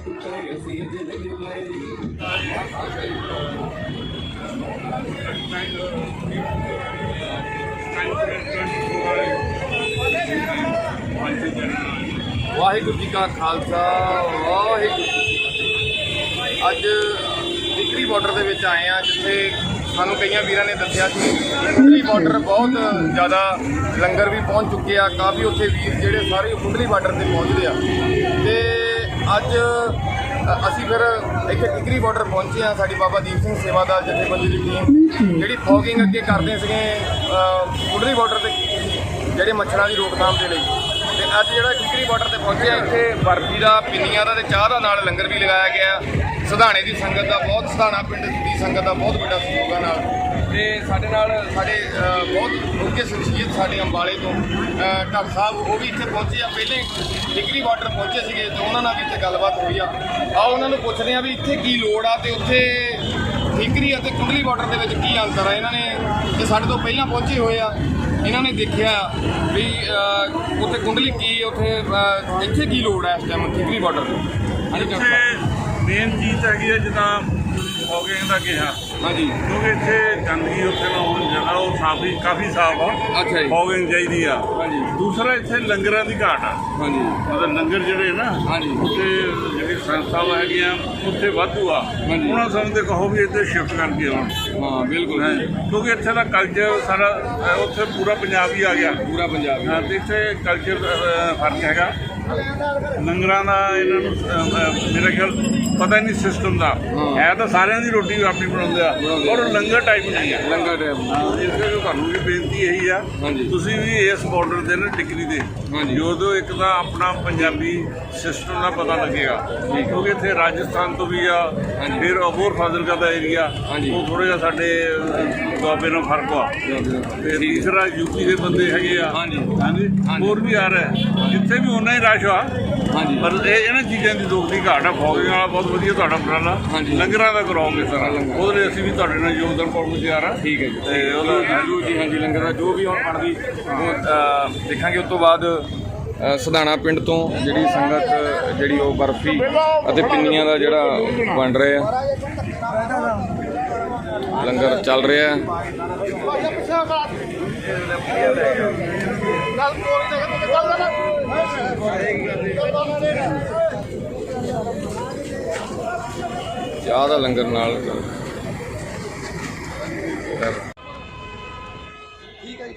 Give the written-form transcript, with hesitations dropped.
वाहिगुरू जी का खालसा वाहिगुरू जी की फतेह। अज टिकरी बॉर्डर के विच आए हैं जिथे सानू कई वीरां ने दस्सिया कि कुंडली बॉर्डर बहुत ज़्यादा लंगर भी पहुँच चुके हैं। काफ़ी उत्थे वीर जिहड़े सारे कुंडली बॉर्डर से पहुँचते हैं ते अज असी फिर इत्थे टिकरी बॉर्डर पहुँचे हैं। साडी बाबा दीप सिंह सेवादार जथेबंदी की टीम जिहड़ी फॉगिंग अगे करते सीगे कुंडली बॉर्डर से जिहड़े मच्छरां की रोकथाम के लिए। ते अज जिहड़ा टिकरी बॉर्डर से पहुँचे इत्थे बर्फी का पिन्नियां का ते चाह दा नाल लंगर भी लगाया गया। सधाणे की संगत का बहुत सधाणा पिंड की संगत का बहुत बड़ा सहयोग है ते साडे नाल साडे बहुत मुख्य शख्सियत साडे अंबाले तो ढाक साहब वो भी इत्थे पहुँचे आ। पहले टिकरी बॉर्डर पहुँचे सीगे ते उन्हां नाल भी इत्थे गलबात हुई आ। आओ उन्हां नूं पुछदे आ भी इत्थे की लोड़ आ ते उत्थे ठीकरी और कुंडली बॉर्डर के विच की अंतर है। इन्होंने ये साढ़े तो पहला पहुँचे हुए आ, इन्होंने देखा भी उत्थे कुंडली की उत्थे इत्थे की लोड़ है इस टाइम ठीकरी बॉर्डर इत्थे मेन चीज़ हैगी है जिदा फॉगिंग का कहा। हाँ जी, क्योंकि इत्थे गंदगी उत्थे ना होनी जगह वो साफ ही काफ़ी साफ आ। अच्छा जी, फॉगिंग चाहिए आ। हाँ जी, दूसरा इत्थे लंगरां की घाट आ। हाँ जी, मतलब लंगर जिहड़े ना हाँ जी, उत्थे जिहड़ी संस्थावां हैगियां उत्थे वाधू आ। हाँ जी, उन्हां सानूं ते कहो भी इत्थे शिफ्ट करके आउण। हाँ बिल्कुल, क्योंकि इत्थे दा कल्चर सारा उत्थे पूरा पंजाब ही आ गया। पूरा पंजाब हाँ ते इत्थे कल्चर फर्क हैगा। लंगरां दा इन्हां नूं मेरा ख्याल पता नहीं सिस्टम का है तो सारिਆਂ ਦੀ रोटी भी अपनी बनाते हैं और लंगर टाइप नहीं है। लंगर टाइप इस करके ਤੁਹਾਨੂੰ भी बेनती यही आ ਤੁਸੀਂ भी इस बॉर्डर से ना टिकरी दे जो एक तो अपना पंजाबी सिस्टम का पता लगेगा क्योंकि इतने राजस्थान तो भी आ फिर अबोहर फाजिलका का एरिया वो थोड़ा जिहा साडे दुआबे नाल फर्क आ ते तीसरा यूपी के बंदे हैगे आ। हाँ जी होर भी आ रहा है जिथे भी उन्ना ही रश आ पर इन्हां चीज़ों की रोक की घाट आ। फॉगिंग वाला बहुत वधिया तुहाडा उपराला लंगरां दा कराओगे सारा ਉਹਦੇ ਲਈ ਅਸੀਂ ਵੀ ਤੁਹਾਡੇ ਨਾਲ ਯੋਗਦਾਨ ਪਾਉਣ ਨੂੰ ਤਿਆਰ ਆ। ठीक है जी ਤੇ ਉਹਦਾ जी हाँ जी लंगर का जो भी ਹੁਣ ਬਣਦੀ ਦੇਖਾਂਗੇ। ਉਸ ਤੋਂ ਬਾਅਦ ਸਧਾਣਾ ਪਿੰਡ ਤੋਂ ਜਿਹੜੀ ਸੰਗਤ ਜਿਹੜੀ ਉਹ ਬਰਫੀ ਅਤੇ ਪਿੰਨੀਆਂ ਦਾ ਜਿਹੜਾ ਬਣ ਰਿਹਾ ਲੰਗਰ ਚੱਲ ਰਿਹਾ ਚਾਹ ਦਾ ਲੰਗਰ ਨਾਲ ਠੀਕ ਹੈ ਜੀ।